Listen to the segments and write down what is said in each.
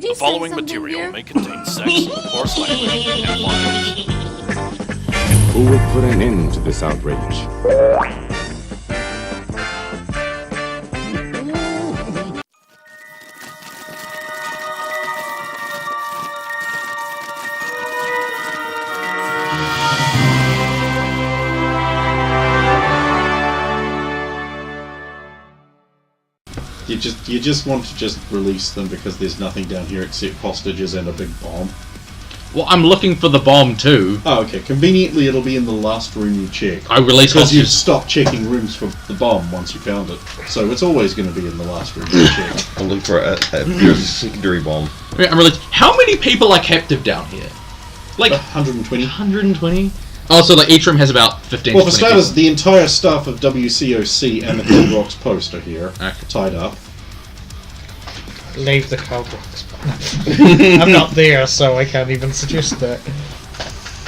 The following material may contain sex, coarse language, and violence. Who will put an end to this outrage? You just want to just release them because there's nothing down here except hostages and a big bomb. Well, I'm looking for the bomb too. Oh, okay. Conveniently, it'll be in the last room you check. I release because you've hostages. stopped checking rooms for the bomb once you found it. So it's always going to be in the last room you check. I'm looking for a secondary bomb. I'm releasing. How many people are captive down here? Like 120. 120. Oh, so like each room has about 15. Well, for to 20 starters, people. the entire staff of WCOC and the Cold Rocks Post are here, Okay. tied up. Leave the Cold Rocks. I'm not there, so I can't even suggest that.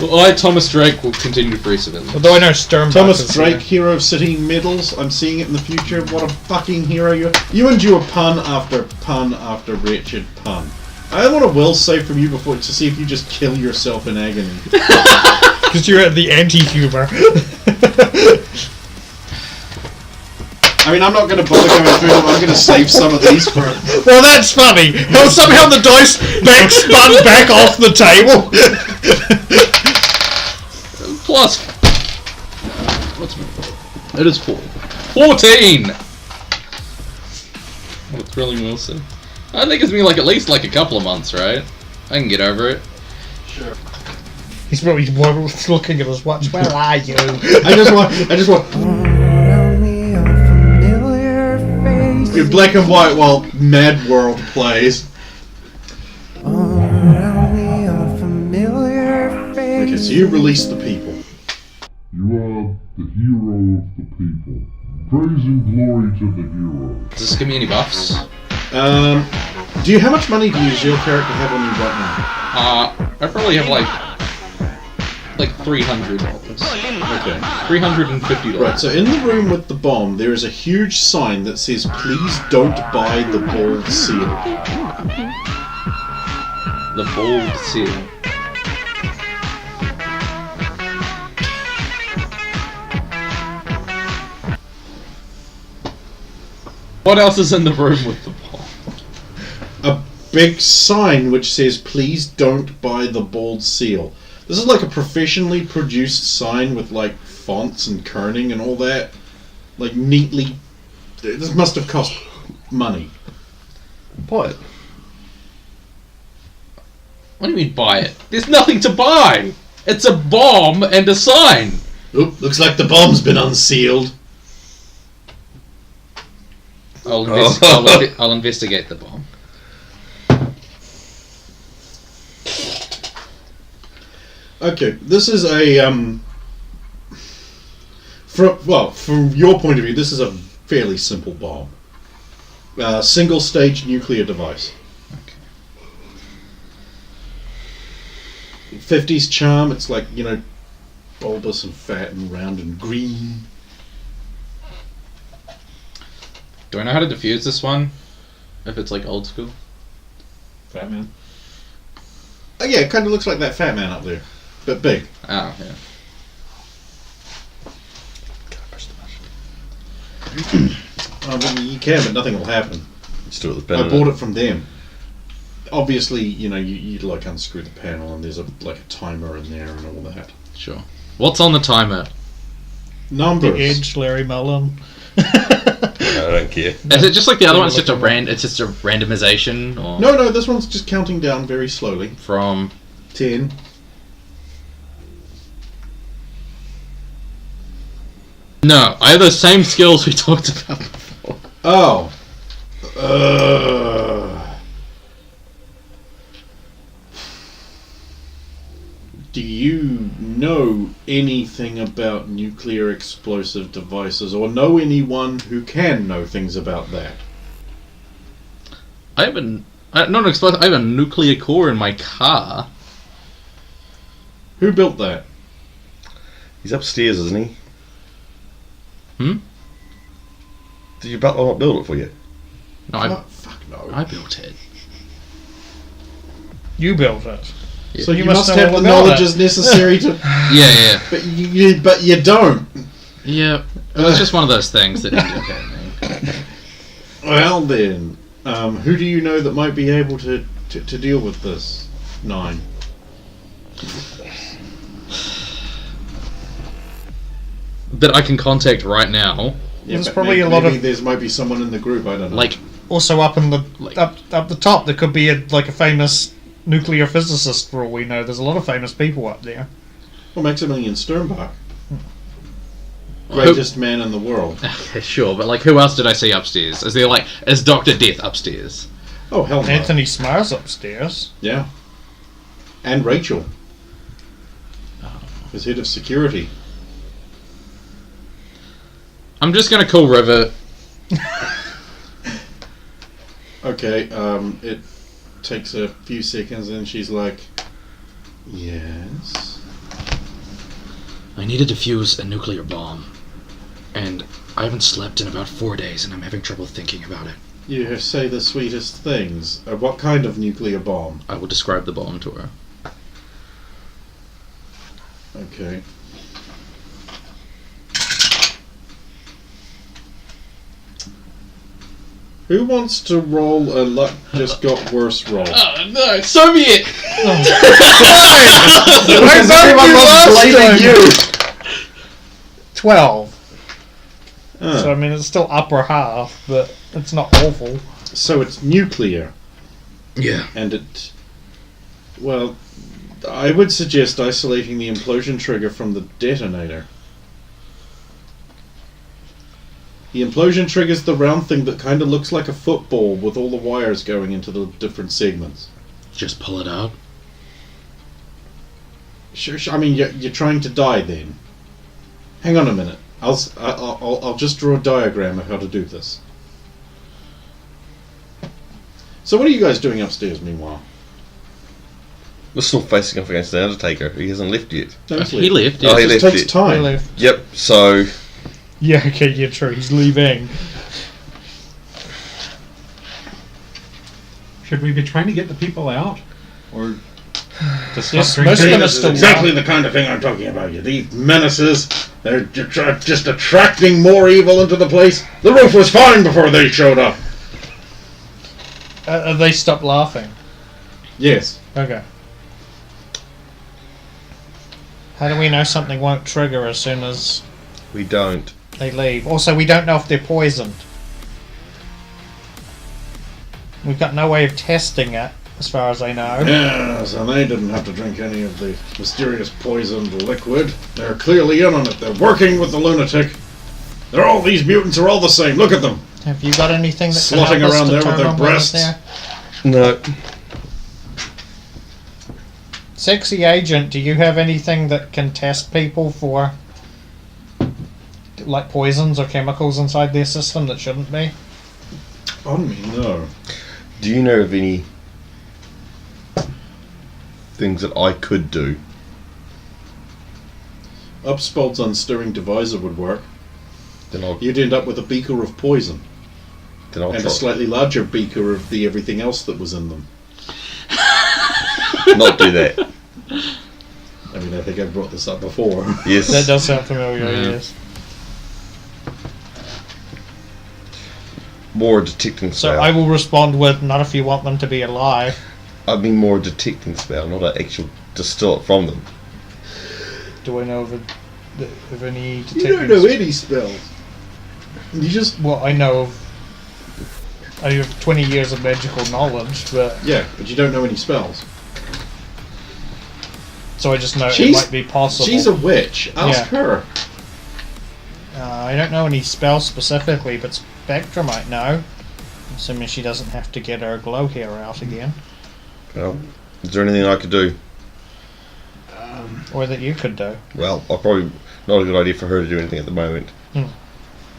Well, Thomas Drake will continue to free civilians. Although I know Sternbach Thomas is Drake, here. Hero of City Medals. I'm seeing it in the future. What a fucking hero you are. You endure pun after wretched pun. I want a will save from you before to see if you just kill yourself in agony. Because you're at the anti-humor. I mean, I'm not going to bother going through them. I'm going to save some of these for... Well, that's funny. How somehow the dice spun back off the table. Plus, what's it is 4. 14. What a thrilling Wilson. I think it's been like at least like a couple of months, right? I can get over it. He's probably looking at his watch. Where are you? I just want... In black and white while Mad World plays. Okay, so you release the people. You are the hero of the people. Praise and glory to the hero. Does this give me any buffs? How much money does your character have on you right now? I probably have like $300. Okay. $350. Right, so in the room with the bomb, there is a huge sign that says, "Please don't buy the bald seal." The bold seal. What else is in the room with the bomb? A big sign which says, "Please don't buy the bald seal." This is like a professionally produced sign with like fonts and kerning and all that. Like neatly... This must have cost money. Buy it. What do you mean buy it? There's nothing to buy! It's a bomb and a sign! Oop, looks like the bomb's been unsealed. I'll investigate the bomb. Okay, this is a from your point of view, this is a fairly simple bomb. Single stage nuclear device. Okay. 50s charm, it's like, bulbous and fat and round and green. Do I know how to defuse this one? If it's like old school? Fat man. Oh yeah, it kind of looks like that fat man up there, but big. Oh, yeah. Well, you can, but nothing will happen. Just do it with the pen. I bought it from them. Obviously, you like unscrew the panel and there's a timer in there and all that. Sure. What's on the timer? Numbers. The Edge, Larry Mullen. I don't care. Is it just like the other one? It's just a randomization, or No, this one's just counting down very slowly. from 10. No, I have those same skills we talked about before. Oh. Do you know anything about nuclear explosive devices, or know anyone who can know things about that? I have not an explosive. I have a nuclear core in my car. Who built that? He's upstairs, isn't he? Did your butler not build it for you? No, Oh, fuck no. I built it. You built it. So you must must know have all the about knowledge it. as necessary to. Yeah. But you don't. Yeah. It was just one of those things that didn't occur to me. Well then, who do you know that might be able to deal with this? 9. That I can contact right now. Yeah, There's but probably a lot maybe of- there might be someone in the group. I don't know. Like, Also, up in the Like- up the top, there could be a famous nuclear physicist. For all we know, there's a lot of famous people up there. well, Maximilian Sternbach, greatest man in the world. okay, sure, but like, who else did I see upstairs? Is Dr. Death upstairs? Oh hell no. Anthony Smar's upstairs. Yeah. And Rachel, as head of security. I'm just gonna call River. Okay. It takes a few seconds, and she's like, "Yes." I need to defuse a nuclear bomb. And I haven't slept in about 4 days, and I'm having trouble thinking about it. You say the sweetest things. What kind of nuclear bomb? I will describe the bomb to her. Okay. Who wants to roll a luck just got worse roll? Oh no, Soviet! Because everyone loves blaming you. 12. Ah, So I mean, it's still upper half, but it's not awful. so it's nuclear, Yeah. and it. Well, I would suggest isolating the implosion trigger from the detonator. The implosion trigger's the round thing that kind of looks like a football with all the wires going into the different segments. Just pull it out. Sure. I mean, you're trying to die then. Hang on a minute. I'll just draw a diagram of how to do this. So what are you guys doing upstairs meanwhile? We're still facing off against the Undertaker. He hasn't left yet. No, he's He left, Oh, yeah. he It just left takes it. time. Really? Yep, so Yeah, okay, yeah, true. He's leaving. Should we be trying to get the people out? Or to stop Yes, drinking? most of them are This is still exactly the kind of thing I'm talking about. You these menaces, they're just attracting more evil into the place. The roof was fine before they showed up. They stopped laughing. Yes. Okay. How do we know something won't trigger as soon as we don't. they leave? Also, we don't know if they're poisoned. We've got no way of testing it, as far as I know. Yes, and they didn't have to drink any of the mysterious poisoned liquid. They're clearly in on it. They're working with the lunatic. These mutants are all the same. Look at them. Have you got anything that can Slotting help us around there with their determine whether breasts. they're- No. Sexy agent, do you have anything that can test people for like poisons or chemicals inside their system that shouldn't be? On me, no. Do you know of any things that I could do? Upspalt's unstirring divisor would work. Then I'll You'd end up with a beaker of poison. then I'll And a try. slightly larger beaker of the everything else that was in them. Not do that. I mean, I think I've brought this up before. Yes. That does sound familiar, yes. More detecting So spell. I will respond with, not if you want them to be alive. I mean more detecting spell, not an actual distill it from them. Do I know of any You detecting? don't know any spells. You just... Well, I know of. I have 20 years of magical knowledge, but Yeah, but you don't know any spells. so I just know it She's- might be possible. She's a witch. Ask her. I don't know any spells specifically, but Spectra might know. Assuming she doesn't have to get her glow hair out again. Well, is there anything I could do? Or that you could do. Well, I'll probably not a good idea for her to do anything at the moment.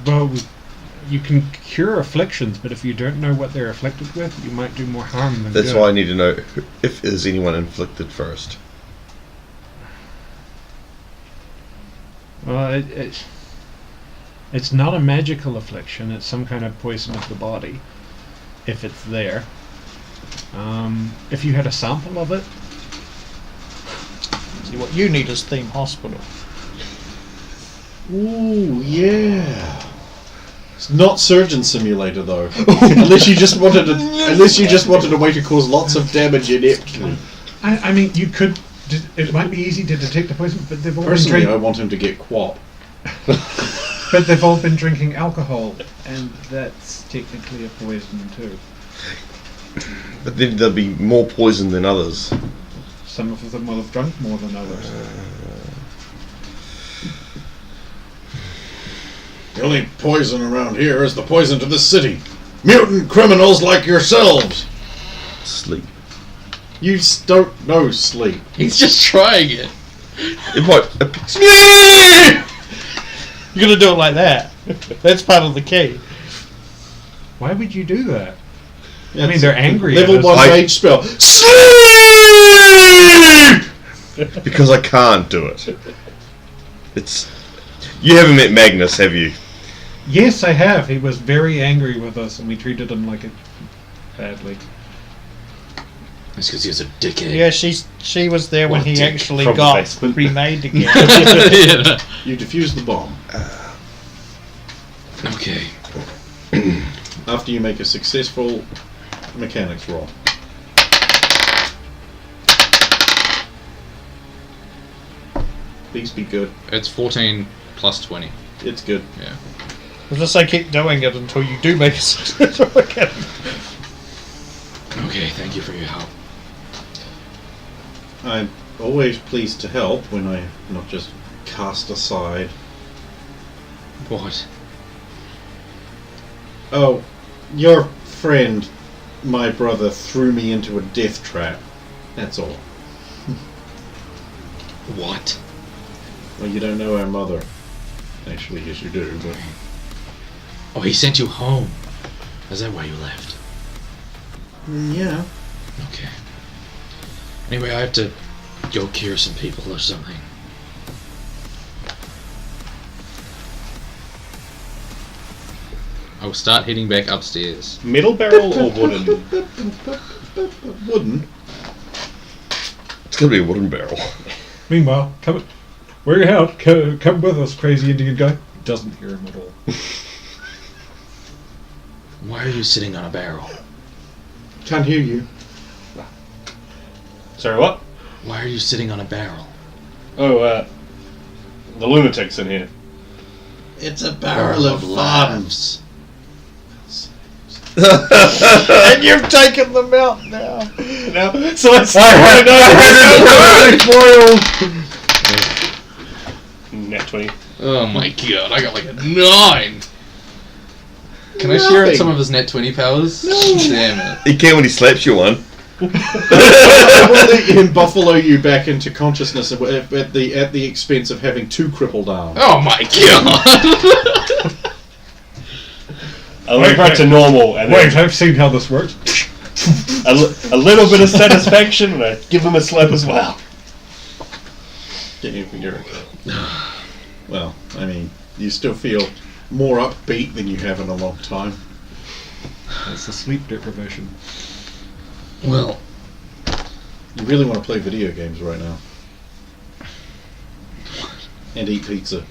Well, you can cure afflictions, but if you don't know what they're afflicted with, you might do more harm than That's good. why I need to know if is anyone inflicted first. Well, it's not a magical affliction. It's some kind of poison of the body, if it's there. If you had a sample of it, See, what you need is theme hospital. Ooh, yeah. It's not Surgeon Simulator though. unless you just wanted a way to cause lots of damage ineptly. I mean, you could. It might be easy to detect the poison, but they've all Personally, been I want him to get quap. but they've all been drinking alcohol, and that's technically a poison too. But then there'll be more poison than others. Some of them will have drunk more than others. The only poison around here is the poison to this city. Mutant criminals like yourselves. Sleep. You don't know sleep. He's just trying it. It might. You're gonna do it like that. That's part of the key. Why would you do that? I It's mean, they're angry. Level at us. 1 rage spell. Sleep! Because I can't do it. It's. You haven't met Magnus, have you? Yes, I have. He was very angry with us, and we treated him like it badly. That's because he was a dickhead. Yeah, she was there when What a he dick actually from the got basement. remade again. Yeah. You defuse the bomb. Okay. After you make a successful mechanics roll. Please be good. It's 14 plus 20. It's good. Yeah. I'll just say keep doing it until you do make a successful again. Okay, thank you for your help. I'm always pleased to help when I'm not just cast aside. What? Oh, your friend, my brother, threw me into a death trap. That's all. What? Well, you don't know our mother. Actually, yes you do, but... Oh, he sent you home. Is that why you left? Yeah. Okay. Anyway, I have to go cure some people or something. I will start heading back upstairs. Metal barrel or wooden? Wooden. It's gonna be a wooden barrel. Meanwhile, wear your out. Come with us, crazy Indian guy. He doesn't hear him at all. Why are you sitting on a barrel? Can't hear you. Sorry, what? Why are you sitting on a barrel? Oh, the lunatic's in here. It's a barrel of fun. And you've taken them out now. No, so it's Net 20. Oh my god, I got like a 9! Can I share some of his net 20 powers? No. Damn it. He can when he slaps you one. I will let him buffalo you back into consciousness at the expense of having 2 crippled arms. Oh my god! I'll go back to normal and Wait, then I've seen how this works. a little bit of satisfaction and I give him a slap as well. Well, I mean, you still feel more upbeat than you have in a long time. That's the sleep deprivation. Well, You really want to play video games right now. And eat pizza.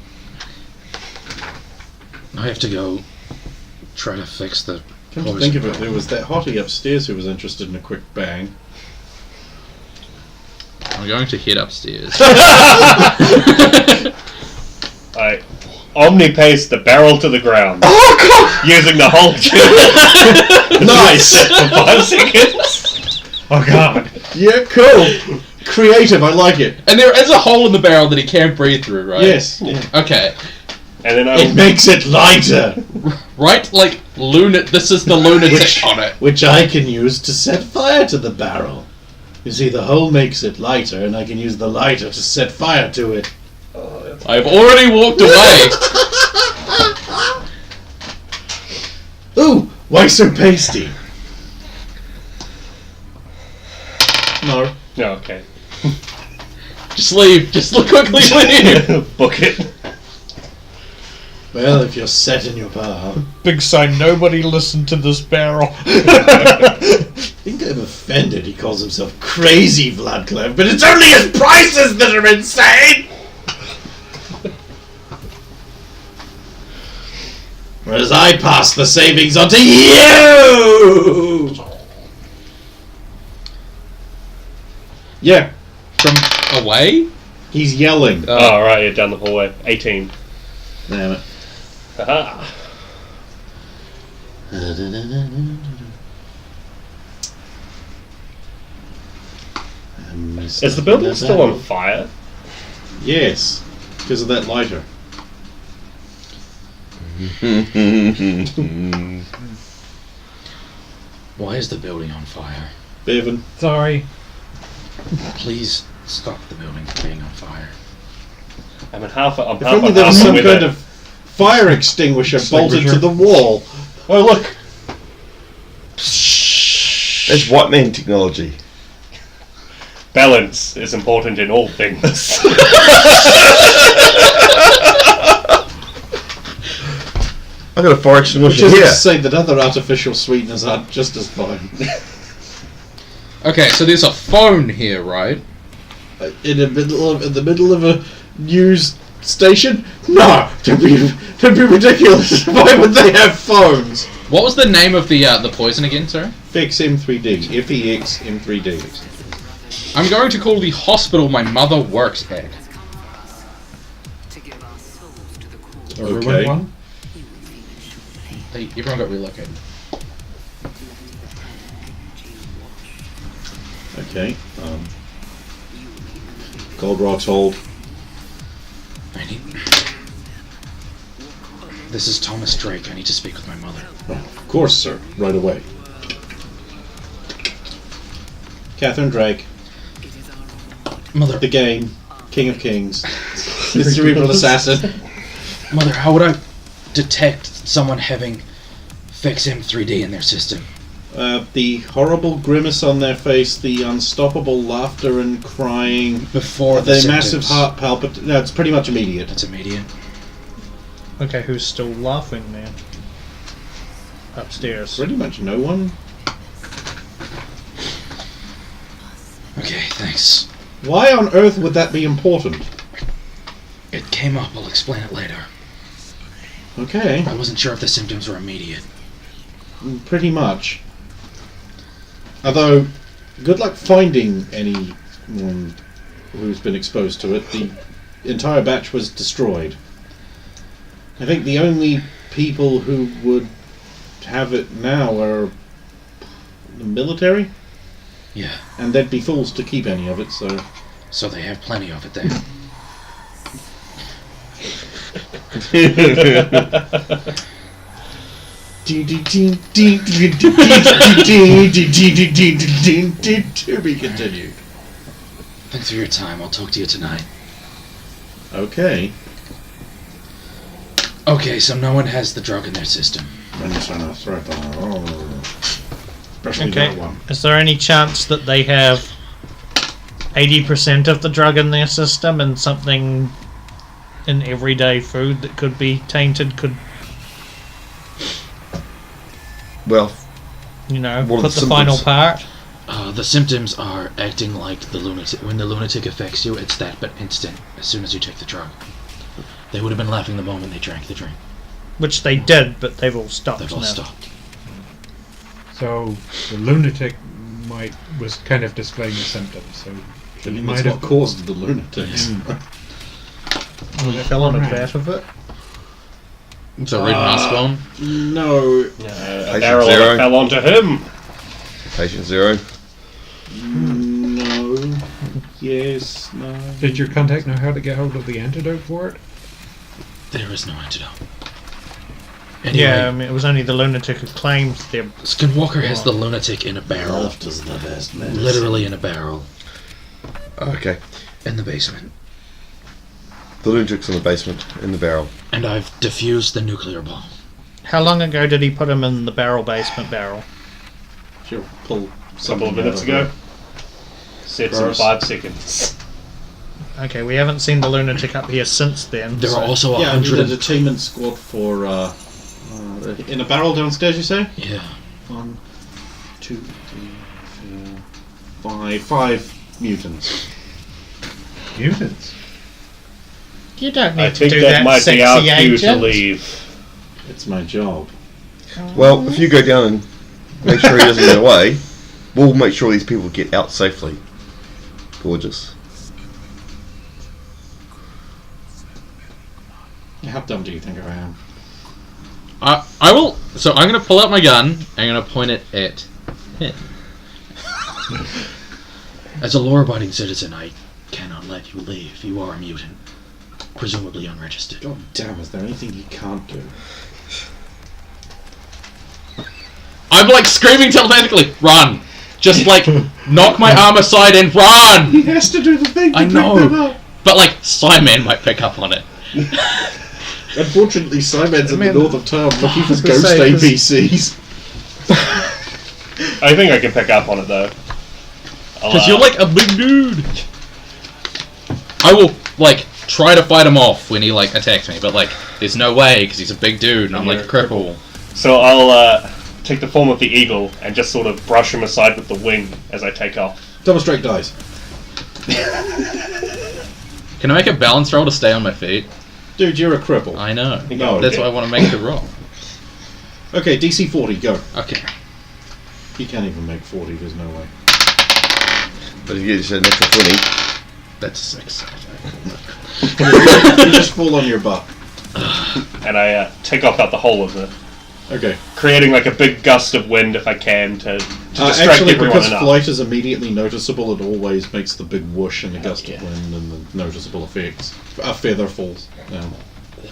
I have to go try to fix the Come to poison think of it, problem. there was that hottie upstairs who was interested in a quick bang. I'm going to head upstairs. I omni-paste the barrel to the ground. Oh god! Using the whole tube. Nice! For 5 seconds. Oh god. Yeah, cool. Creative, I like it. And there is a hole in the barrel that he can't breathe through, right? Yes. Yeah. Okay. And then It makes it lighter, Right, like, this is the lunatic on it. which I can use to set fire to the barrel. You see, the hole makes it lighter, and I can use the lighter to set fire to it. I've already walked away. Ooh, why so pasty? No. No, okay. Just leave. Just quickly leave. Book it. Well, if you're set in your power. Big sign, nobody listen to this barrel. think I'm offended he calls himself crazy, Vladclev, but it's only his prices that are insane! Whereas I pass the savings on to you! Yeah, From away? he's yelling. Oh, right, yeah, down the hallway. 18. Damn it. Haha. Is the building still on fire? Yes, because of that lighter. Why is the building on fire? Bevan. Sorry. Please stop the building from being on fire. I'm half If only there was some kind of fire extinguisher bolted to the wall. Oh, look! That's white man technology. Balance is important in all things. I got a fire Which extinguisher isn't here. to say that other artificial sweeteners aren't just as fine. Okay, so there's a phone here, right? In the middle of a news station? No! Don't be ridiculous. Why would they have phones? What was the name of the poison again, sir? Fix M3D. FEX M3D. I'm going to call the hospital my mother works at. Okay. One? Everyone got relocated. Okay. Gold Rock's hold. This is Thomas Drake. I need to speak with my mother. Oh, of course, sir. Right away. Catherine Drake. Mother, The game. King of Kings. The cerebral assassin. Mother, how would I detect someone having Fix M3D in their system? The horrible grimace on their face, the unstoppable laughter and crying, Before the the massive symptoms. heart palpitation. No, it's pretty much immediate. That's immediate. Okay, who's still laughing there? Upstairs. Pretty much no one. Okay, thanks. Why on earth would that be important? It came up. I'll explain it later. Okay, I wasn't sure if the symptoms were immediate. pretty much. Although, good luck finding anyone who's been exposed to it. The entire batch was destroyed. I think the only people who would have it now are the military, Yeah, and they'd be fools to keep any of it, so... so they have plenty of it then. To be continued. Thanks for your time. I'll talk to you tonight. Okay. Okay, so no one has the drug in their system. Especially Okay. that one. Is there any chance that they have 80% of the drug in their system and something in everyday food that could be tainted could, Well, you know, What are put the the final symptoms? part? The symptoms are acting like the lunatic. When the lunatic affects you, it's that but instant as soon as you take the drug. They would have been laughing the moment they drank the drink. Which they did, but they've all stopped They've all now. stopped. So the lunatic was kind of displaying the symptoms. So I mean, might that's what have caused the lunatics. They fell in a vat of it. So red mask on. No. A barrel of zero. it fell onto him. patient 0. No. Yes. No. Did your contact know how to get hold of the antidote for it? There is no antidote. Anyway, Yeah, I mean, it was only the lunatic who claimed their... Skinwalker has the lunatic in a barrel. Laughter's the best medicine. Literally in a barrel. Okay. In the basement. The lunatic's in the basement, in the barrel. And I've defused the nuclear bomb. How long ago did he put him in the basement barrel? She'll pull A couple something of minutes out of ago. Sets in Gross. 5 seconds. Okay, we haven't seen the lunatic up here since then. There so- are also her. Yeah, I need a 100. detainment squad for in a barrel downstairs. You say? Yeah. 1, 2, 3, 5 mutants. Mutants. You don't need I to think do that that, might be our sexy cue to agent. leave. It's my job. Well, if you go down and make sure he doesn't get away, we'll make sure these people get out safely. Gorgeous. How dumb do you think I am? I will. So I'm going to pull out my gun. I'm going to point it at him. As a law-abiding citizen, I cannot let you leave. You are a mutant, presumably unregistered. God damn, is there anything he can't do? I'm like screaming telepathically, run! Just like knock my arm aside and run! He has to do the thing to I pick them know, up. but like Psiman might pick up on it. Unfortunately, Psiman's in the north of town looking for I was ghost gonna say, APCs. I think I can pick up on it though. Because you're like a big dude. I will like try to fight him off when he like attacks me, but like there's no way because he's a big dude and I'm like a cripple. So I'll take the form of the eagle and just sort of brush him aside with the wing as I take off. Double strike dice. Can I make a balance roll to stay on my feet? Dude, you're a cripple. I know. No, That's why I want to make the roll. Okay, DC 40, go. Okay. He can't even make 40, there's no way. But if you get an extra 20, That's 6. You just fall on your butt. And I take off out the whole of it, Okay. creating like a big gust of wind if I can to distract Actually, everyone because enough. flight is immediately noticeable, it always makes the big whoosh and the gust yeah. of wind and the noticeable effects. A feather falls down.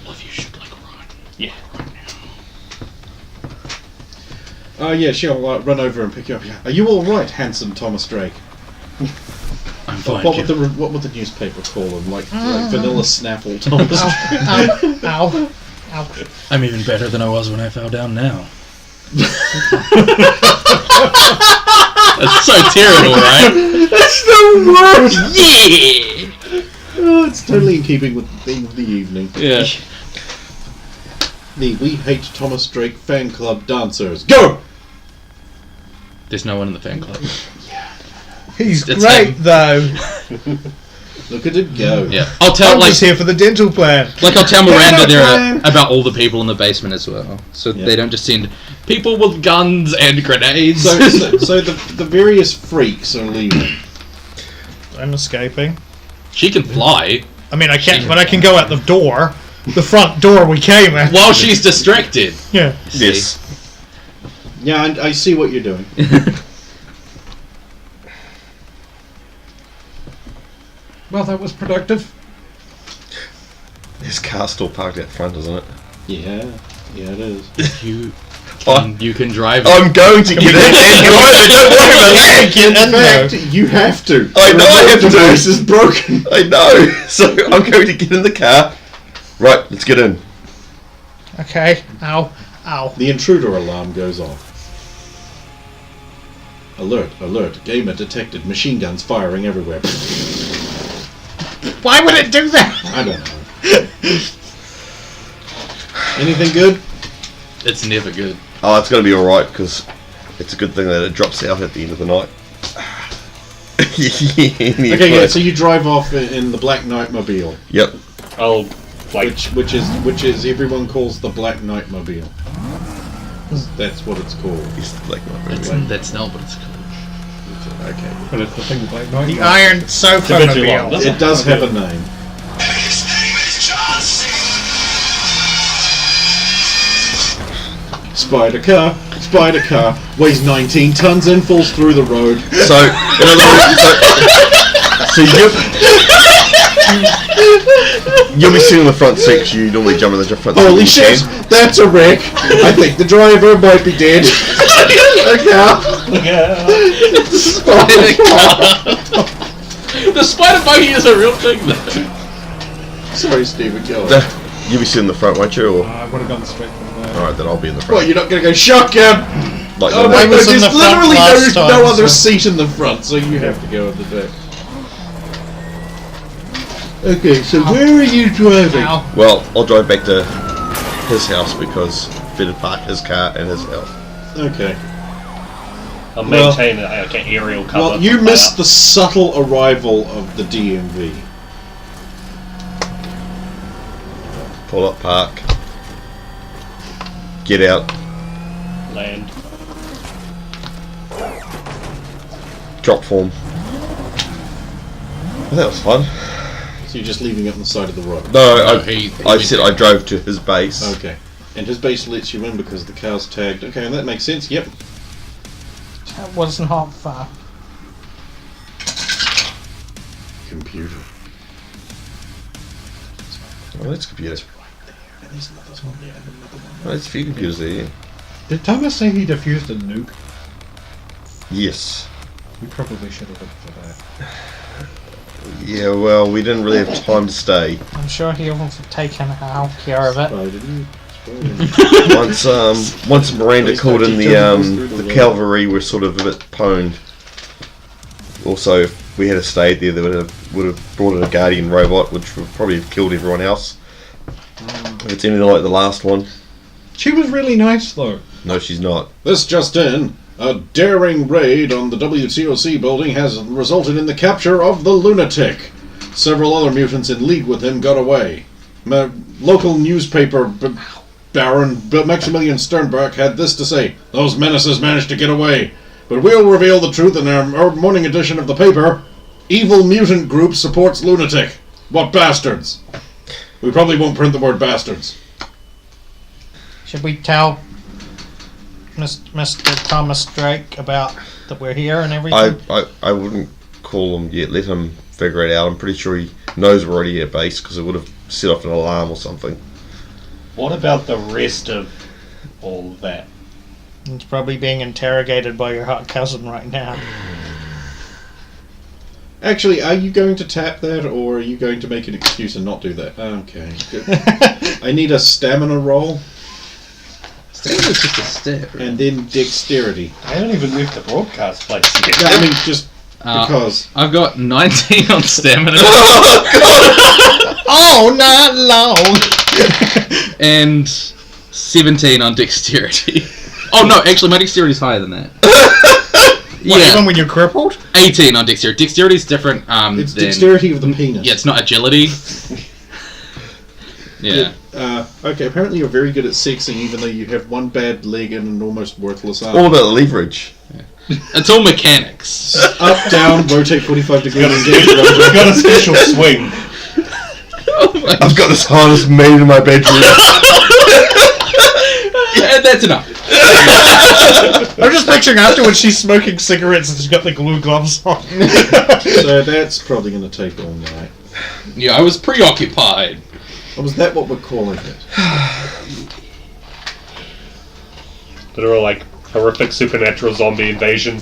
All of you should like run. Yeah. Yeah, she'll run over and pick you up. Are you all right, handsome Thomas Drake? I'm fine. What Jim. would the newspaper call him? Like Vanilla Snaffle Thomas Drake? Ow, ow, ow. I'm even better than I was when I fell down now. That's so terrible, right? That's the worst! Yeah! Oh, it's totally in keeping with the theme of the evening. Yeah. The We Hate Thomas Drake fan club dancers. Go! There's no one in the fan club. He's It's great, him. though. Look at it go. Yeah. I'll tell I'm like just here for the dental plan. I'll tell Miranda there Plan. about all the people in the basement as well, so Yeah. they don't just send people with guns and grenades. So the various freaks are leaving. I'm escaping. She can fly I mean, I can't, but I can go out the door. The front door we came at. while she's distracted. Yeah. yes. Yeah, I see what you're doing. Well, that was productive. His car's still parked out front, isn't it? Yeah, it is. You can drive. I'm going to get in and drive it. Don't worry about that. In fact, you have to. I know I have to. The device is broken. I know. So I'm going to get in the car. Right, let's get in. Okay. Ow. Ow. The intruder alarm goes off. Alert, alert. Gamer detected. Machine guns firing everywhere. Why would it do that? I don't know. Anything good? It's never good. Oh, it's going to be alright, because it's a good thing that it drops out at the end of the night. Okay, yeah, so you drive off in the Black Knightmobile. Yep. I'll like Which is everyone calls the Black Knightmobile. That's what it's called. It's like not That's not what it's called. Okay. But it's the thing with Black Knight. The Iron Sofa It's a bit too long, Mobile. doesn't It does have a name. Spider car, weighs 19 tons and falls through the road. So, in other words, so you'll be sitting in the front seat 'cause you normally jump in the front seat. Holy when you shit, can. that's a wreck. I think the driver might be dead. Look out. The spider buggy is a real thing, though. Sorry, Stephen, go on. You'll be sitting in the front, won't you? Or, I would have gone straight from there. alright, then I'll be in the What, front. you're not going to go shotgun? Like, Oh no, my I god, was in there's the front literally last time, no other so- seat in the front, so you have to go in the back. Okay, so where are you driving? Ow. well, I'll drive back to his house because better park his car in his house. Okay. I'll maintain an aerial cover. Well, you missed the subtle arrival of the DMV. Pull up, park. Get out. Land. Drop form. Well, that was fun. So you're just leaving it on the side of the road. No, he I said I drove to his base. Okay. And his base lets you in because the car's tagged. Okay, that makes sense. Yep. That wasn't half far. Computer. Oh, that's a computer. And there's another one there, and another one. Oh, there's a few computers there. Yeah. Did Thomas say he defused a nuke? Yes. We probably should have looked for that. Yeah, well, we didn't really have time to stay. I'm sure he'll have taken care of it. Once Miranda called in the cavalry, were sort of a bit pwned. Also, if we had stayed there, they would have brought in a guardian robot, which would probably have killed everyone else. If it's anything like the last one. She was really nice, though. No, she's not. This just in. A daring raid on the WCOC building has resulted in the capture of the lunatic. Several other mutants in league with him got away. Local newspaper Baron Maximilian Sternberg had this to say: "Those menaces managed to get away, but we'll reveal the truth in our morning edition of the paper. Evil mutant group supports lunatic. What bastards!" We probably won't print the word bastards. Should we tell Mr. Thomas Drake about that we're here and everything? I wouldn't call him yet. Let him figure it out. I'm pretty sure he knows we're already at base because it would have set off an alarm or something. What about the rest of all of that? He's probably being interrogated by your hot cousin right now. Actually, are you going to tap that, or are you going to make an excuse and not do that? Okay. Good. I need a stamina roll. Stamina's just a step. And then dexterity. I haven't even left the broadcast place yet. Yeah, I mean, just because. I've got 19 on stamina. Oh, not long! And 17 on dexterity. Oh no, actually my dexterity is higher than that. What, even when you're crippled? 18 on dexterity. Dexterity is different it's dexterity of the penis. Yeah, it's not agility. Yeah. Okay, apparently you're very good at sexing even though you have one bad leg and an almost worthless arm. All about the leverage. Yeah. It's all mechanics. Up, down, rotate 45 degrees. You've got a special swing. Oh I've got this harness made in my bedroom. And that's enough. I'm just picturing afterwards she's smoking cigarettes and she's got the glue gloves on. So that's probably going to take all night. Yeah, I was preoccupied. Or was that what we're calling it? That are like horrific supernatural zombie invasion.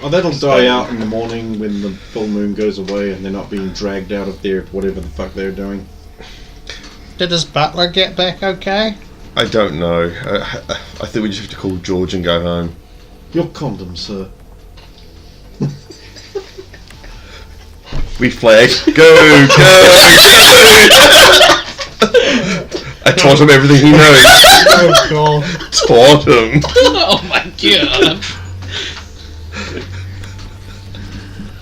Oh, that'll die out in the morning when the full moon goes away and they're not being dragged out of there, whatever the fuck they're doing. Did his butler get back okay? I don't know. I think we just have to call George and go home. Your condom, sir. We flag. Go! I taught him everything he knows. Oh god. Taught him. Oh my god.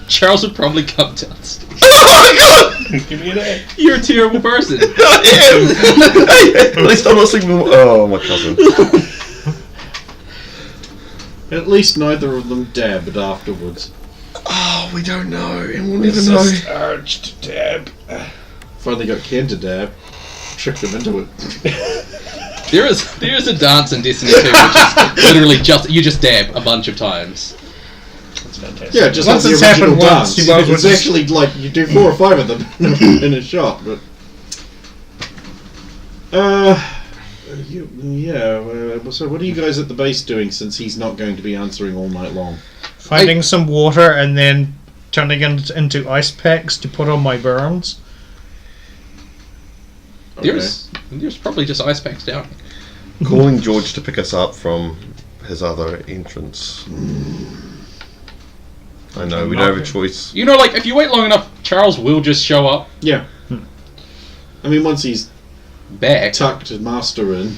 Charles would probably come downstairs. Oh my Give me an A. You're a terrible person. god! I am! At least I'm not sleeping with my cousin. At least neither of them dabbed afterwards. Oh, we don't know, and we'll never know. Urge to dab. Finally got Ken to dab. Tricked him into it. There is a dance in Destiny 2 which is literally you just dab a bunch of times. That's fantastic. Yeah, just Once like it's the original happened once, dance. you might as well It's just- actually like you do 4 or 5 of them in a shot, but. So what are you guys at the base doing since he's not going to be answering all night long? Finding some water and then turning it into ice packs to put on my burns. There's probably just ice packs down. Calling George to pick us up from his other entrance. I know, we don't have a choice. You know, like, if you wait long enough, Charles will just show up Yeah. I mean, once he's back. tucked his master in.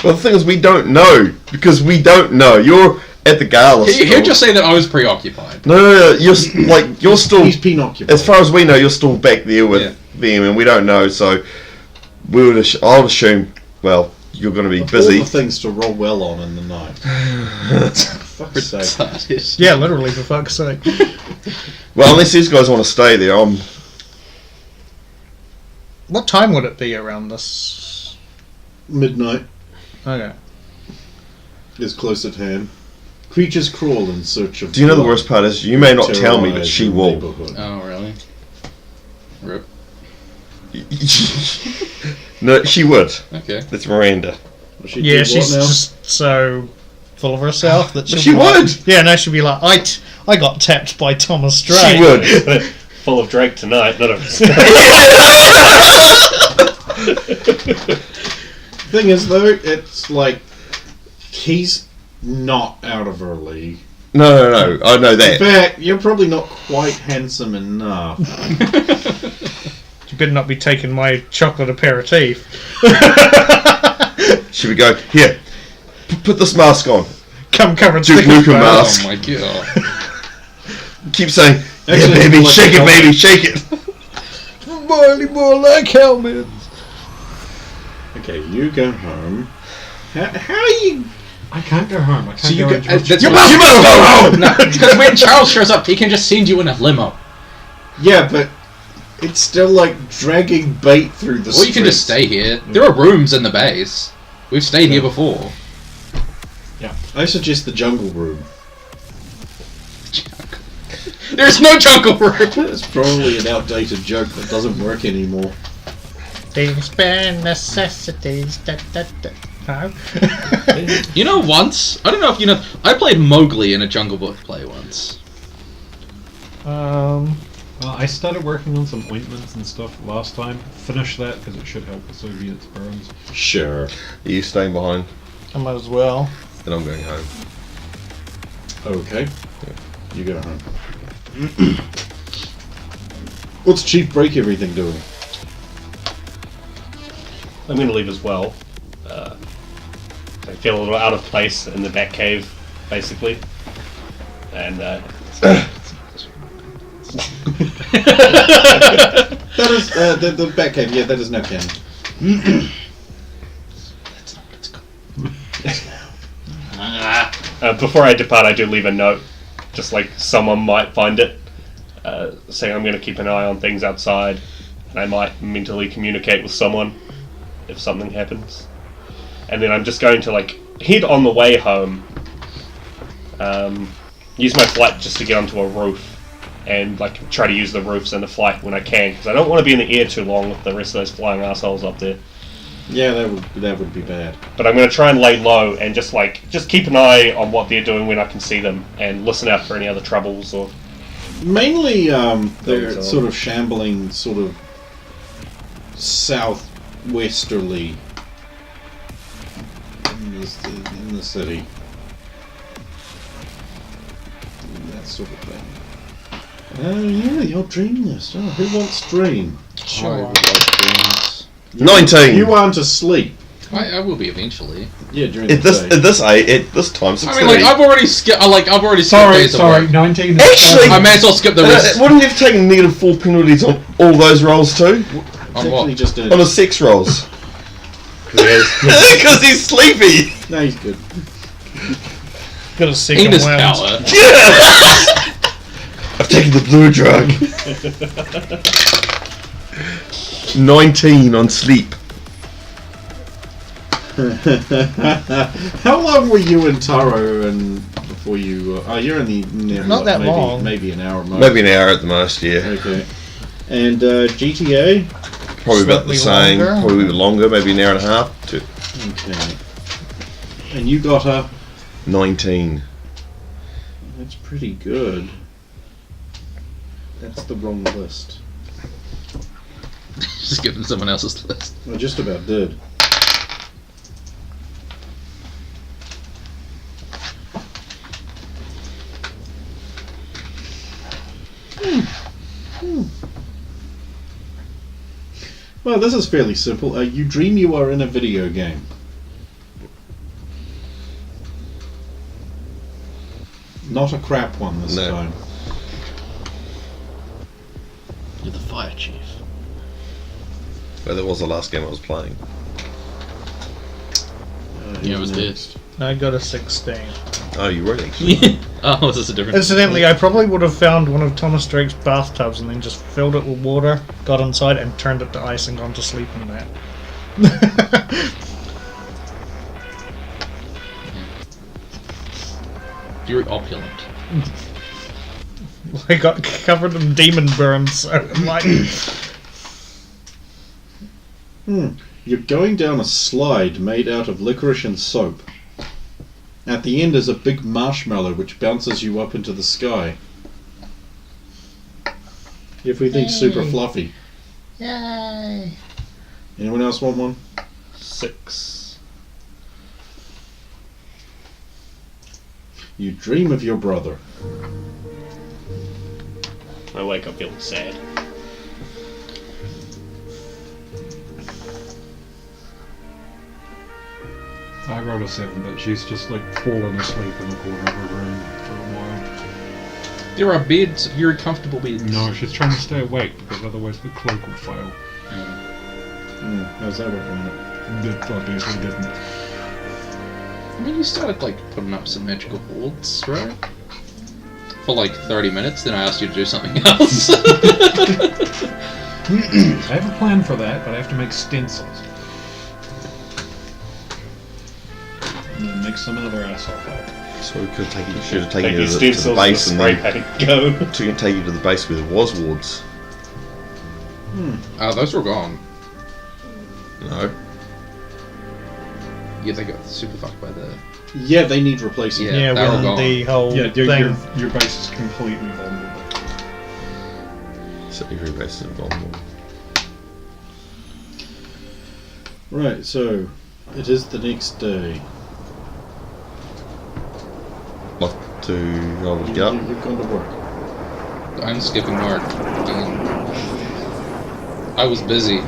Well, the thing is, we don't know because we don't know. You're at the gala. He'll just say that I was preoccupied. No. You're you're still. He's preoccupied. As far as we know, you're still back there with them, and we don't know. So we would. I'll assume. Well, you're going to be busy. All the things to roll well on in the night. Fuck's sake. Yeah, literally, for fuck's sake. Well, unless these guys want to stay there, I'm. What time would it be around this? Midnight Okay. is close at hand. Creatures crawl in search of. Do you know the worst part is you may not tell me, but terrorize she the will. neighborhood. Oh, really? Rip. No, she would. Okay. That's Miranda. Will she Yeah, do she's what now? just so full of herself that But she'll she be like- would. Yeah, no, she'd be like, I got tapped by Thomas Drake. She would. Full of Drake tonight, not of. Thing is, though, it's like he's not out of her league. No. I know In that. fact, you're probably not quite handsome enough. You better not be taking my chocolate aperitif. She would go, here, put this mask on. Come covered Duke thick as Nukem well. mask. Oh my god. Keep saying, yeah, Actually, baby, like shake a it, baby, shake it. More like helmets. Okay, you go home. How are you? I can't go home. I can't you go go- into That's You must go home! No, because when Charles shows up, he can just send you in a limo. Yeah, but it's still like dragging bait through the. Or you can just stay here. There are rooms in the base. We've stayed here before. I suggest the jungle room. There's no jungle room. It's probably an outdated joke that doesn't work anymore. These bare necessities. Da, da, da. No? You know, once, I don't know if you know, I played Mowgli in a Jungle Book play once. Well, I started working on some ointments and stuff last time. Finish that because it should help the Soviets' burns. Sure. Are you staying behind? I might as well. Then I'm going home. Okay. You go home. What's Chief Break Everything doing? I'm going to leave as well. I feel a little out of place in the back cave, basically. And That is the Batcave. Yeah, that is no canon. before I depart, I do leave a note, just like someone might find it, saying I'm going to keep an eye on things outside, and I might mentally communicate with someone if something happens. And then I'm just going to head on the way home, use my flight just to get onto a roof, and try to use the roofs in the flight when I can, because I don't want to be in the air too long with the rest of those flying assholes up there. Yeah, that would be bad. But I'm going to try and lay low and just keep an eye on what they're doing when I can see them, and listen out for any other troubles or. Mainly, they're Things are- sort of shambling, sort of southwesterly in the city. That sort of thing. Oh yeah, your dream list. Oh, who wants dream? Sure. I would like dreams. 19. You aren't asleep. I will be eventually. Yeah, during At the this day. at this time, I mean, I've already skipped. I've already skipped Sorry, days of sorry, work. 19. Actually- I may as well skip the rest. wouldn't you have taken -4 penalties on all those rolls too? On Actually, what? just On the sex rolls? Because he's sleepy. no, he's good. Got a second Penis wound. power. I've taken the blue drug. 19 on sleep. How long were you in Taro and before you? You're in the Not that maybe, long. Maybe an hour. Most. Maybe an hour at the most, yeah. Okay. And GTA. Probably about the Slightly same. longer. Probably a bit longer, maybe an hour and a half to Okay. And you got a. 19. That's pretty good. That's the wrong list. Just give them someone else's list. I just about did. Well, this is fairly simple. You dream you are in a video game. Not a crap one this No. time. You're the fire chief. Well, that was the last game I was playing. Yeah, it was this. I got a 16. Oh, you were actually. Oh, this is a different. Incidentally, I probably would have found one of Thomas Drake's bathtubs and then just filled it with water, got inside, and turned it to ice and gone to sleep in that. You're opulent. I got covered in demon burns, so I'm like... You're going down a slide made out of licorice and soap. At the end is a big marshmallow which bounces you up into the sky. Everything's super fluffy. Yay! Anyone else want one? 6. You dream of your brother. I wake up feeling sad. I rolled a 7, but she's just like fallen asleep in the corner of her room for a while. There are beds, very comfortable beds. No, she's trying to stay awake because otherwise the cloak will fail. How's that working out? That obviously didn't. I mean, you started like putting up some magical boards, right? For like 30 minutes, then I asked you to do something else. I have a plan for that, but I have to make stencils. And then make some other asshole out. So we could take you. Should have taken Take you your to the stencils and base and spray then paint go. take you to the base where there was wards. Those were gone. No. Yeah, they got super fucked by the... Yeah, they need replacing. Yeah. Yeah, they were when gone. the whole Yeah, thing... your base is completely vulnerable. So every base is vulnerable. Right, so it is the next day. What to get up? You've gone to work. I'm skipping work again. I was busy.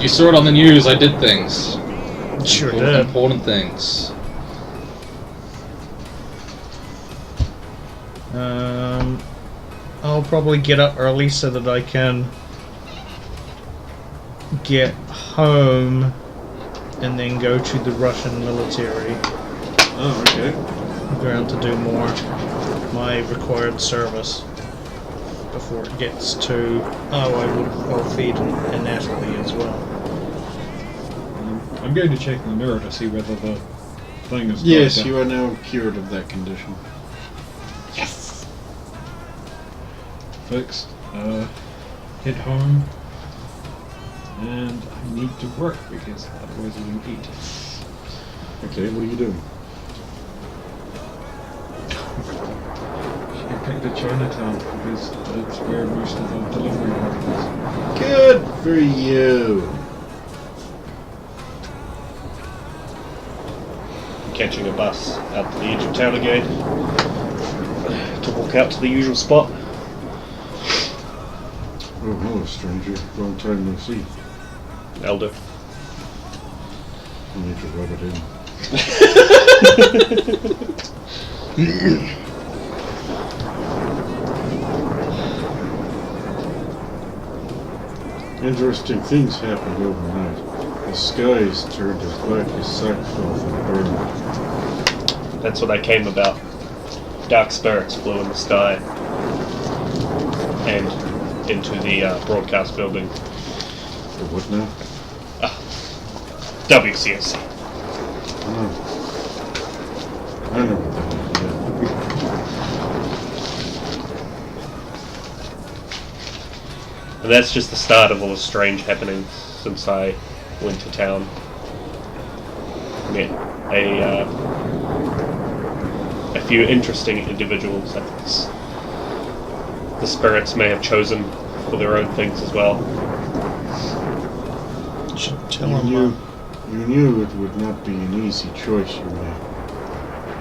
You saw it on the news, I did things. Sure Important- did. Important things. I'll probably get up early so that I can get home and then go to the Russian military Oh, okay. ground to do more my required service before it gets to... I'll feed an athlete as well. I'm going to check in the mirror to see whether the thing is Yes, broken. you are now cured of that condition. Fixed. Head home. And I need to work because otherwise I won't eat. Okay, what are you doing? Get back to Chinatown because that's where most of the delivery happens. Good for you. Catching a bus out to the edge of town again to walk out to the usual spot. Oh, hello, stranger. Long time no see. Elder. I need to rub it in. Interesting things happened overnight. The skies turned as black as sackcloth and burned. That's what they came about. Dark spirits flew in the sky and into the broadcast building. The what now? WCSC. Oh. I know what that is, And that's just the start of all the strange happenings since I went to town. Met a few interesting individuals that the spirits may have chosen for their own things as well. Should yeah. tell You him. knew it would not be an easy choice you made.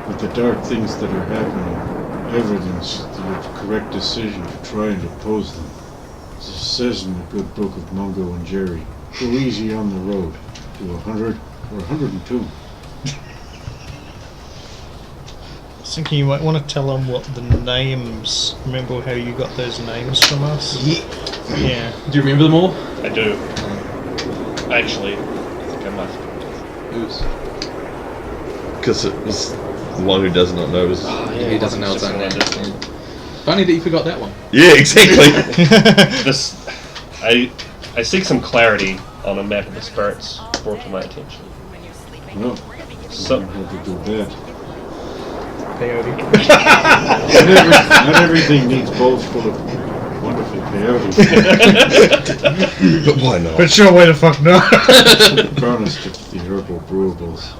With the dark things that are happening, evidence the correct decision to try and oppose them. As it says in the good book of Mungo and Jerry, go easy on the road to 100 or 102. thinking you might want to tell them what the names. Remember how you got those names from us? Yeah. Do you remember them all? I do. Actually, I think I might. Who's? Because it was the one who does not know. Was... He doesn't know his own name. Funny that you forgot that one. Yeah, exactly. This, I seek some clarity on a map of the spirits brought to my attention. No. So, How to do that? Peyote. Not everything needs bowls full of wonderful peyote. But why not? But sure, why the fuck not? Bonus to the herbal brewables.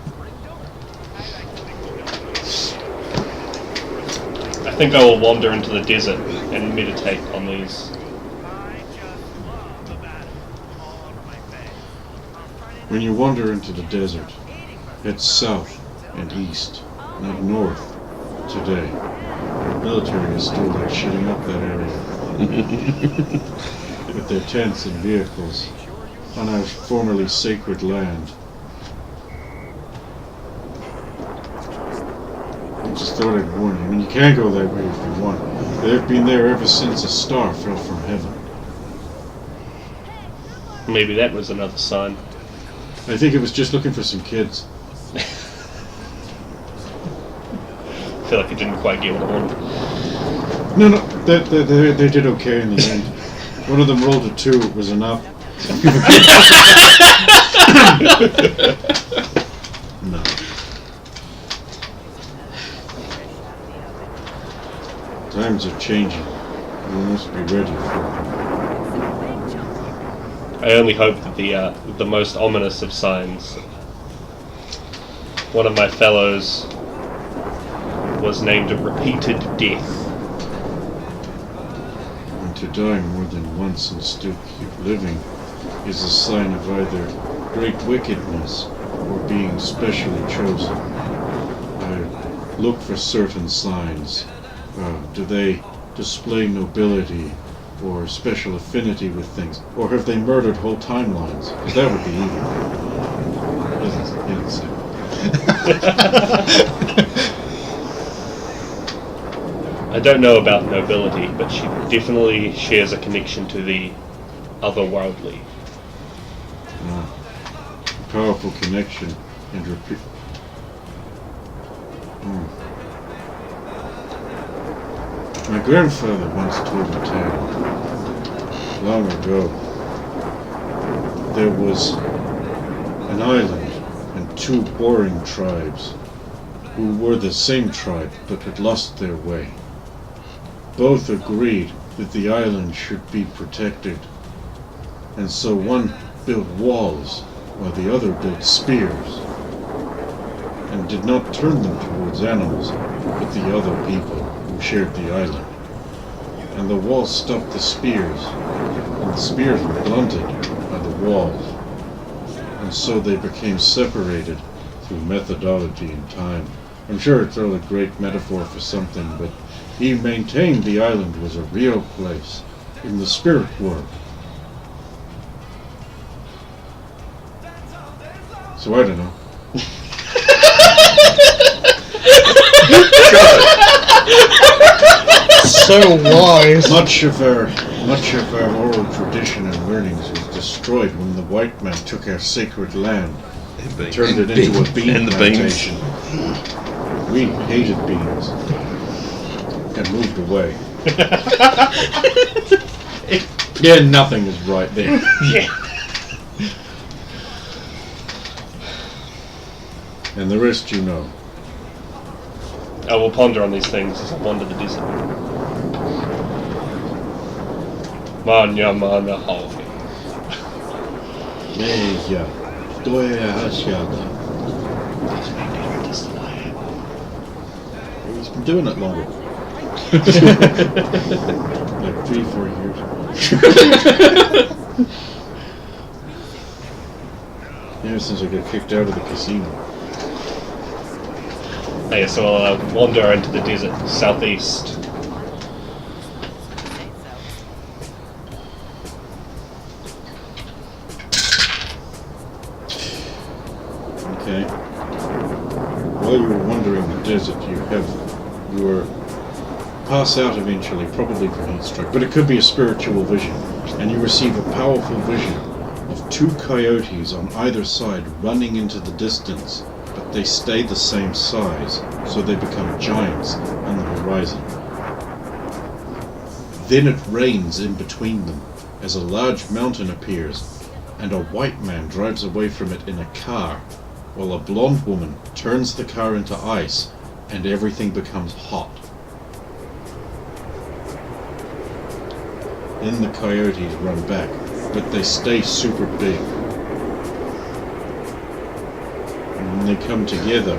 I think I will wander into the desert and meditate on these. When you wander into the desert, head south and east, not north, today. The military is still like shitting up that area. With their tents and vehicles on our formerly sacred land. I just thought I'd warn you. I mean, you can go that way if you want. They've been there ever since a star fell from heaven. Maybe that was another sign. I think it was just looking for some kids. I feel like I didn't quite get what I wanted. No, they did okay in the end. One of them rolled a 2, it was enough. No. Times are changing. We must be ready for them. I only hope that the most ominous of signs. One of my fellows was named Repeated Death. And to die more than once and still keep living is a sign of either great wickedness or being specially chosen. I look for certain signs. Do they display nobility or special affinity with things? Or have they murdered whole timelines? Because that would be evil. He doesn't say. I don't know about nobility, but she definitely shares a connection to the otherworldly. Powerful connection and repeat. My grandfather once told a tale. Long ago, there was an island and 2 warring tribes who were the same tribe but had lost their way. Both agreed that the island should be protected, and so one built walls while the other built spears, and did not turn them towards animals but the other people who shared the island. And the walls stopped the spears, and the spears were blunted by the walls, and so they became separated through methodology and time. I'm sure it's all a great metaphor for something, but he maintained the island was a real place in the spirit world. So I don't know. So wise. Much of our oral tradition and learnings was destroyed when the white man took our sacred land and turned it into a bean plantation. We hated beans and moved away. Yeah, nothing is right there. Yeah. And the rest you know. I will ponder on these things as I wander the desert. Manya mana halvi. Yeah, he's been doing it longer. Like 3-4 years. Ever since I got kicked out of the casino. Hey, so I'll wander into the desert southeast. Okay. While you were wandering the desert, you have You will pass out eventually, probably from heat stroke, but it could be a spiritual vision, and you receive a powerful vision of two coyotes on either side running into the distance, but they stay the same size, so they become giants on the horizon. Then it rains in between them as a large mountain appears, and a white man drives away from it in a car, while a blonde woman turns the car into ice, and everything becomes hot. Then the coyotes run back, but they stay super big. And when they come together,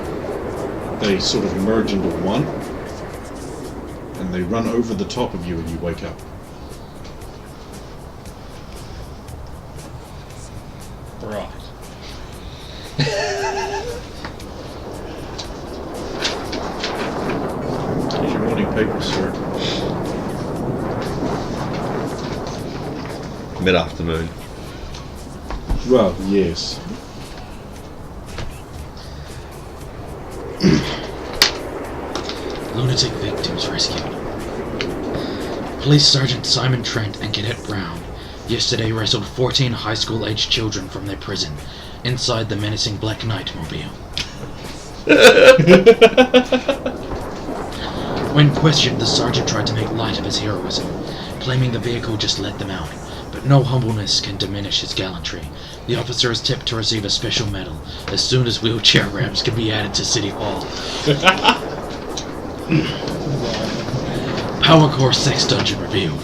they sort of merge into one, and they run over the top of you and you wake up. Right. Here's your morning paper, sir. Mid-afternoon. Well, yes. Lunatic victims rescued. Police Sergeant Simon Trent and Cadet Brown yesterday wrestled 14 high school-aged children from their prison inside the menacing Black Knight mobile. When questioned, the sergeant tried to make light of his heroism, claiming the vehicle just let them out, but no humbleness can diminish his gallantry. The officer is tipped to receive a special medal as soon as wheelchair ramps can be added to City Hall. Power Core sex dungeon revealed.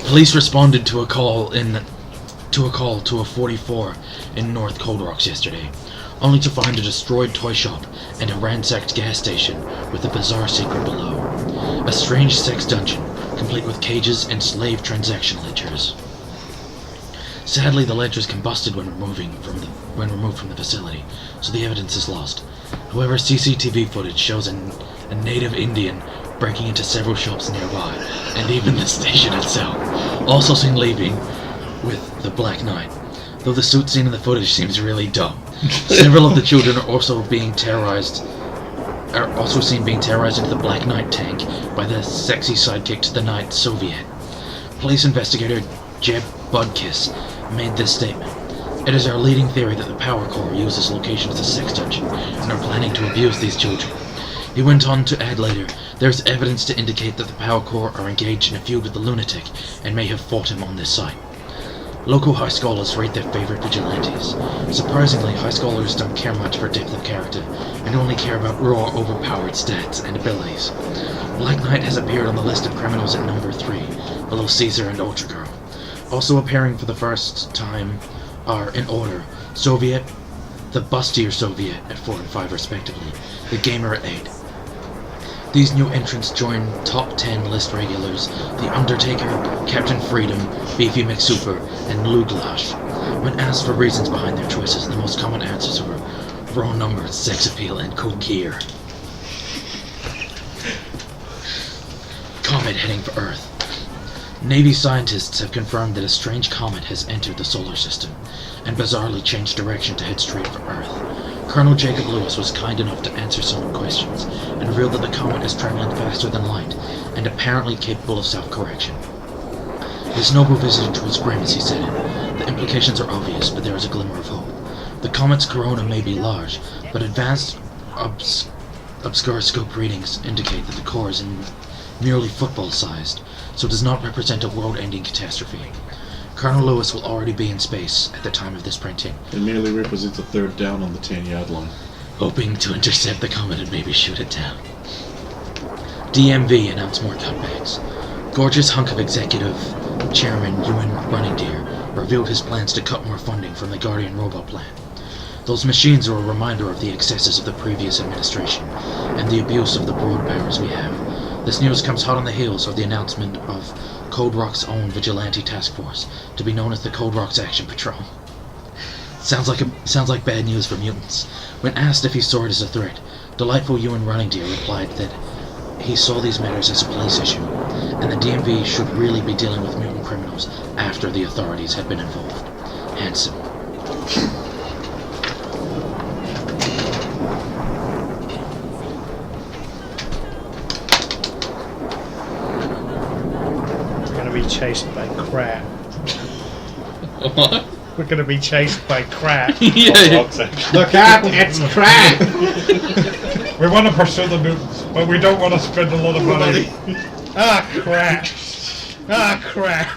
Police responded to a call to a 44 in North Cold Rocks yesterday, only to find a destroyed toy shop and a ransacked gas station with a bizarre secret below. A strange sex dungeon, complete with cages and slave transaction ledgers. Sadly, the ledgers combusted when removed from the facility, so the evidence is lost. However, CCTV footage shows a native Indian breaking into several shops nearby, and even the station itself, also seen leaving with the Black Knight, though the suit seen in the footage seems really dumb. Several of the children are also seen being terrorized into the Black Knight tank by the sexy sidekick to the Knight, Soviet. Police investigator Jeb Budkiss made this statement. It is our leading theory that the Power Core use this location as a sex dungeon and are planning to abuse these children. He went on to add later, there is evidence to indicate that the Power Core are engaged in a feud with the lunatic and may have fought him on this site. Local high scholars rate their favorite vigilantes. Surprisingly, high scholars don't care much for depth of character and only care about raw, overpowered stats and abilities. Black Knight has appeared on the list of criminals at number 3, below Caesar and Ultra Girl. Also appearing for the first time are, in order, Soviet, the Bustier Soviet at 4 and 5 respectively, the Gamer at 8. These new entrants join top 10 list regulars, The Undertaker, Captain Freedom, Beefy McSuper, and Luglash. When asked for reasons behind their choices, the most common answers were raw numbers, sex appeal, and cool gear. Comet heading for Earth. Navy scientists have confirmed that a strange comet has entered the solar system, and bizarrely changed direction to head straight for Earth. Colonel Jacob Lewis was kind enough to answer some questions, and revealed that the comet is traveling faster than light, and apparently capable of self-correction. His noble visage was grim as he said it. The implications are obvious, but there is a glimmer of hope. The comet's corona may be large, but advanced obscure scope readings indicate that the core is merely football-sized, so does not represent a world-ending catastrophe. Colonel Lewis will already be in space at the time of this printing. It merely represents a third down on the 10-yard line. Hoping to intercept the comet and maybe shoot it down. DMV announced more cutbacks. Gorgeous hunk of executive chairman Ewan Running Deer revealed his plans to cut more funding from the Guardian robot plan. Those machines are a reminder of the excesses of the previous administration and the abuse of the broad powers we have. This news comes hot on the heels of the announcement of Cold Rock's own vigilante task force, to be known as the Cold Rocks Action Patrol. Sounds like bad news for mutants. When asked if he saw it as a threat, delightful Ewan Running Deer replied that he saw these matters as a police issue, and the DMV should really be dealing with mutant criminals after the authorities had been involved. Handsome. gonna be chased by crap. What? We're gonna be chased by crap. Yeah. Look out, it's crap! We want to pursue the mutants, but we don't want to spend a lot of money. Ah, crap. Ah, crap.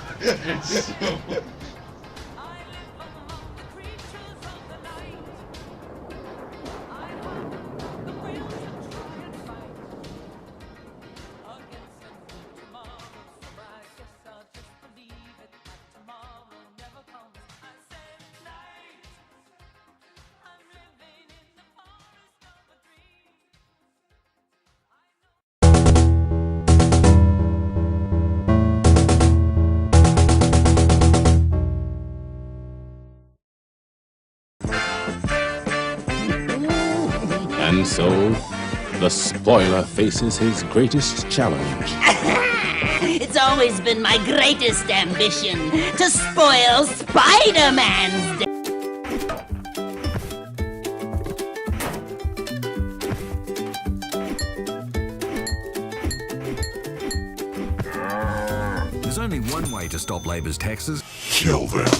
And so, the spoiler faces his greatest challenge. It's always been my greatest ambition to spoil Spider-Man's day. There's only one way to stop Labour's taxes. Kill them.